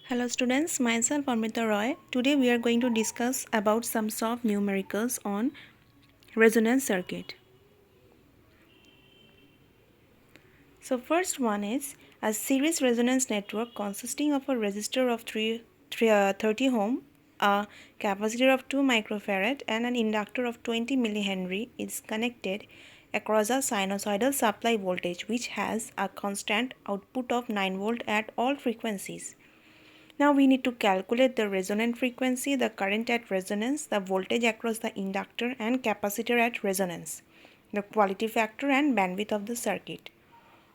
Hello students, myself Amrita Roy. Today we are going to discuss about some soft numericals on resonance circuit. So first one is a series resonance network consisting of a resistor of 30 ohm, a capacitor of 2 microfarad and an inductor of 20 millihenry is connected across a sinusoidal supply voltage which has a constant output of 9 volt at all frequencies. Now we need to calculate the resonant frequency, the current at resonance, the voltage across the inductor and capacitor at resonance, the quality factor and bandwidth of the circuit.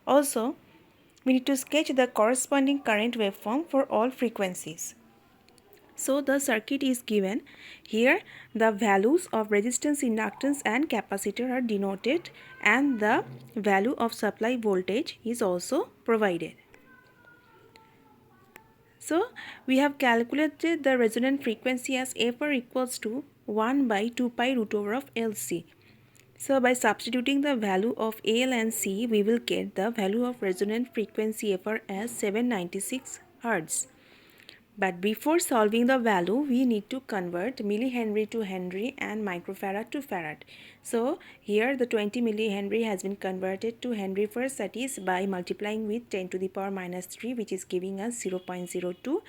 Also, we need to sketch the corresponding current waveform for all frequencies. So the circuit is given. Here the values of resistance, inductance and capacitor are denoted and the value of supply voltage is also provided. So we have calculated the resonant frequency as FR equals to 1 by 2 pi root over of LC. So by substituting the value of L and C, we will get the value of resonant frequency FR as 796 Hz. But before solving the value, we need to convert millihenry to henry and microfarad to farad. So here the 20 millihenry has been converted to henry first, that is by multiplying with 10 to the power minus 3, which is giving us 0.02,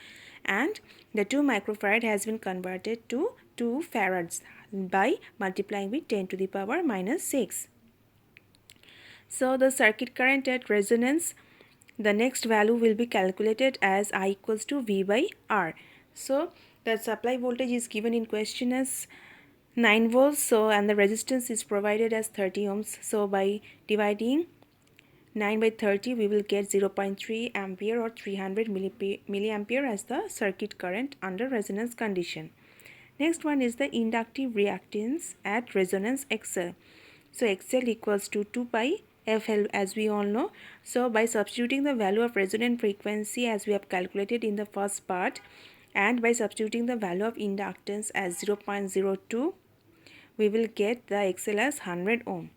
and the 2 microfarad has been converted to 2 farads by multiplying with 10 to the power minus 6. So the circuit current at resonance, the next value will be calculated as I equals to V by R. So the supply voltage is given in question as 9 volts, so and the resistance is provided as 30 ohms. So by dividing 9 by 30 we will get 0.3 ampere or 300 milliampere as the circuit current under resonance condition. Next one is the inductive reactance at resonance XL. So XL equals to 2 pi FL as we all know. So by substituting the value of resonant frequency as we have calculated in the first part and by substituting the value of inductance as 0.02, we will get the XL as 100 ohm.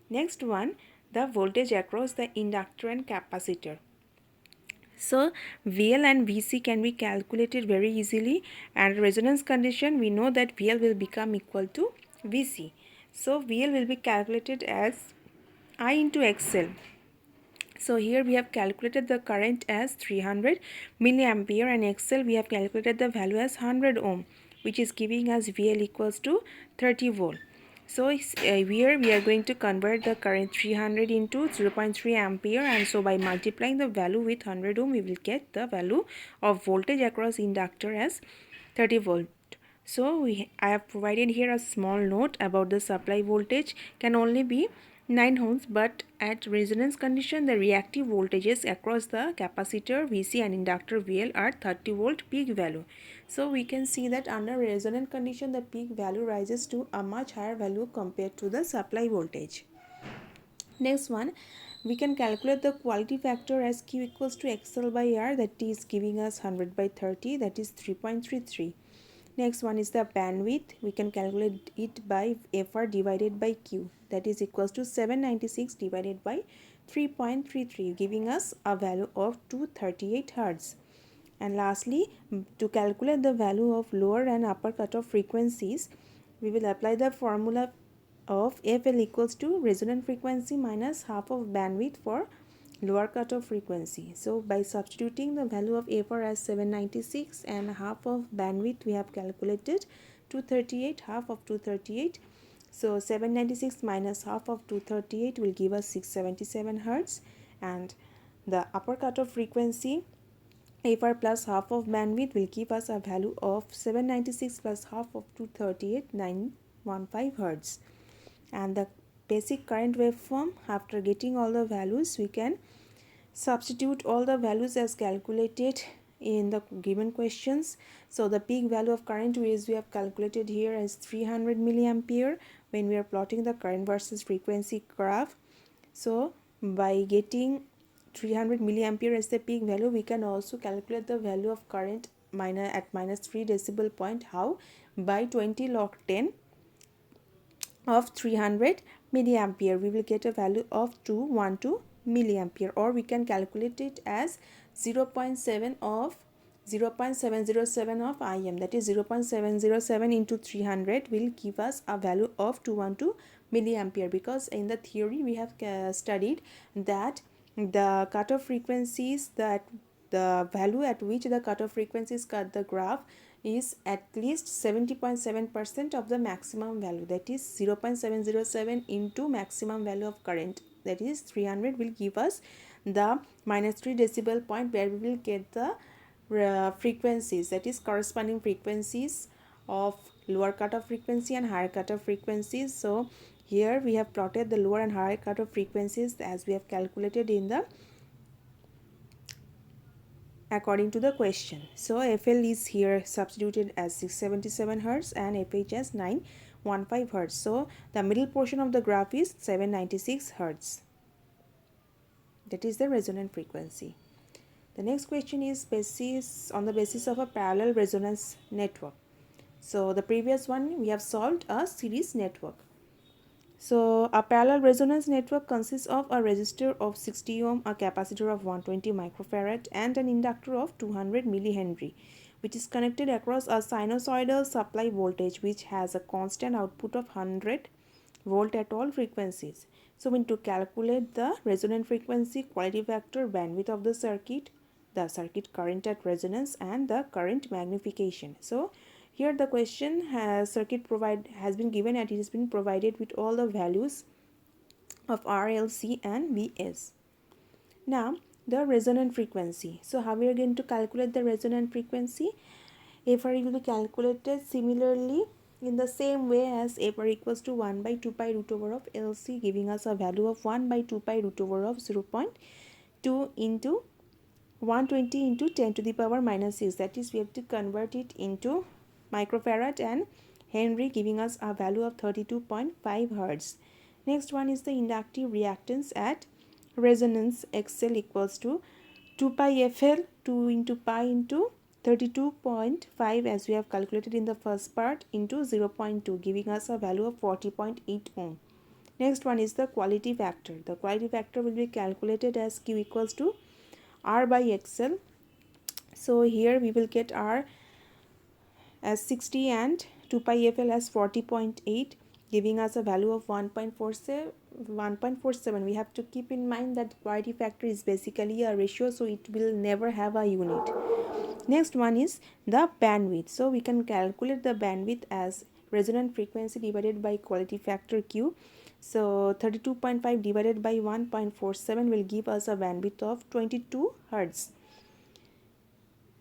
Next one, the voltage across the inductor and capacitor. So VL and VC can be calculated very easily, and resonance condition we know that VL will become equal to VC. So VL will be calculated as I into XL. So here we have calculated the current as 300 milliampere and XL we have calculated the value as 100 ohm, which is giving us VL equals to 30 volt. So here we are going to convert the current 300 into 0.3 ampere, and so by multiplying the value with 100 ohm we will get the value of voltage across inductor as 30 volt. So I have provided here a small note about the supply voltage can only be 9 ohms, but at resonance condition the reactive voltages across the capacitor VC and inductor VL are 30 volt peak value. So we can see that under resonant condition the peak value rises to a much higher value compared to the supply voltage. Next one, we can calculate the quality factor as Q equals to XL by R, that is giving us 100 by 30, that is 3.33. Next one is the bandwidth. We can calculate it by FR divided by Q, that is equals to 796 divided by 3.33, giving us a value of 238 Hz. And lastly, to calculate the value of lower and upper cutoff frequencies, we will apply the formula of FL equals to resonant frequency minus half of bandwidth for lower cutoff frequency. So by substituting the value of FR as 796 and half of bandwidth we have calculated 238, half of 238. So 796 minus half of 238 will give us 677 Hz, and the upper cutoff frequency FR plus half of bandwidth will give us a value of 796 plus half of 238, 915 Hz. And the basic current waveform, after getting all the values we can substitute all the values as calculated in the given questions. So the peak value of current is we have calculated here as 300 milliampere when we are plotting the current versus frequency graph. So by getting 300 milliampere as the peak value, we can also calculate the value of current at minus 3 decibel point. How? By 20 log 10 of 300 milliampere we will get a value of 212 milliampere, or we can calculate it as 0.7 of 0.707 of Im, that is 0.707 into 300 will give us a value of 212 milliampere, because in the theory we have studied that the cutoff frequencies, that the value at which the cutoff frequencies cut the graph is at least 70.7% of the maximum value, that is 0.707 into maximum value of current, that is 300, will give us the -3 decibel point where we will get the frequencies, that is corresponding frequencies of lower cutoff frequency and higher cutoff frequencies. So here we have plotted the lower and higher cutoff frequencies as we have calculated in the according to the question. So FL is here substituted as 677 Hz and FH as 915 Hz. So the middle portion of the graph is 796 Hz. That is the resonant frequency. The next question is on the basis of a parallel resonance network. So the previous one we have solved a series network. So a parallel resonance network consists of a resistor of 60 ohm, a capacitor of 120 microfarad and an inductor of 200 millihenry, which is connected across a sinusoidal supply voltage which has a constant output of 100 volt at all frequencies. So we need to calculate the resonant frequency, quality factor, bandwidth of the circuit current at resonance, and the current magnification. So here the question has been given and it has been provided with all the values of R, L, C and Vs. Now the resonant frequency. So how we are going to calculate the resonant frequency? FR will be calculated similarly in the same way as FR equals to 1 by 2 pi root over of LC, giving us a value of 1 by 2 pi root over of 0.2 into 120 into 10 to the power minus 6, that is we have to convert it into microfarad and Henry, giving us a value of 32.5 Hz. Next one is the inductive reactance at resonance. XL equals to 2 pi FL, 2 into pi into 32.5 as we have calculated in the first part into 0.2, giving us a value of 40.8 ohm. Next one is the quality factor. The quality factor will be calculated as Q equals to R by XL. So here we will get R as 60 and 2 pi FL as 40.8, giving us a value of 1.47. We have to keep in mind that quality factor is basically a ratio, so it will never have a unit. Next one is the bandwidth. So we can calculate the bandwidth as resonant frequency divided by quality factor Q. So 32.5 divided by 1.47 will give us a bandwidth of 22 Hz.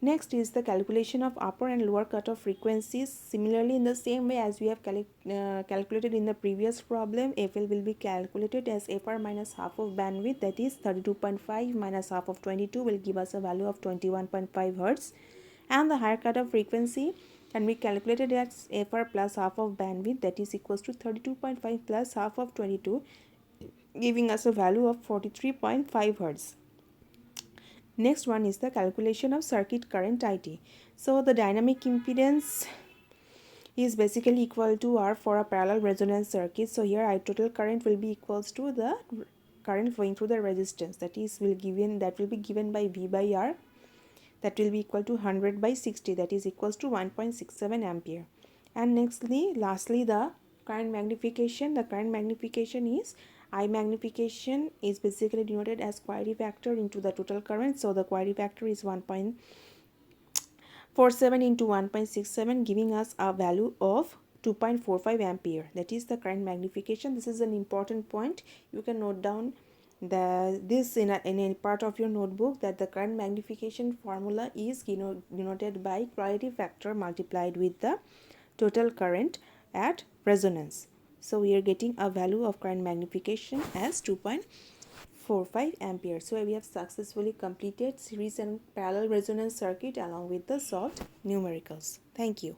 Next is the calculation of upper and lower cutoff frequencies. Similarly, in the same way as we have calculated in the previous problem, FL will be calculated as FR minus half of bandwidth, that is 32.5 minus half of 22 will give us a value of 21.5 Hz. And the higher cutoff frequency can be calculated as FR plus half of bandwidth, that is equals to 32.5 plus half of 22, giving us a value of 43.5 Hz. Next one is the calculation of circuit current IT. So the dynamic impedance is basically equal to R for a parallel resonance circuit. So here I total current will be equals to the current flowing through the resistance, that will be given by V by R, that will be equal to 100 by 60, that is equals to 1.67 ampere. And lastly the current magnification. The current magnification is I magnification is basically denoted as quality factor into the total current. So the quality factor is 1.47 into 1.67, giving us a value of 2.45 ampere. That is the current magnification. This is an important point. You can note down this in a part of your notebook, that the current magnification formula is denoted by quality factor multiplied with the total current at resonance. So we are getting a value of current magnification as 2.45 ampere. So we have successfully completed series and parallel resonance circuit along with the solved numericals. Thank you.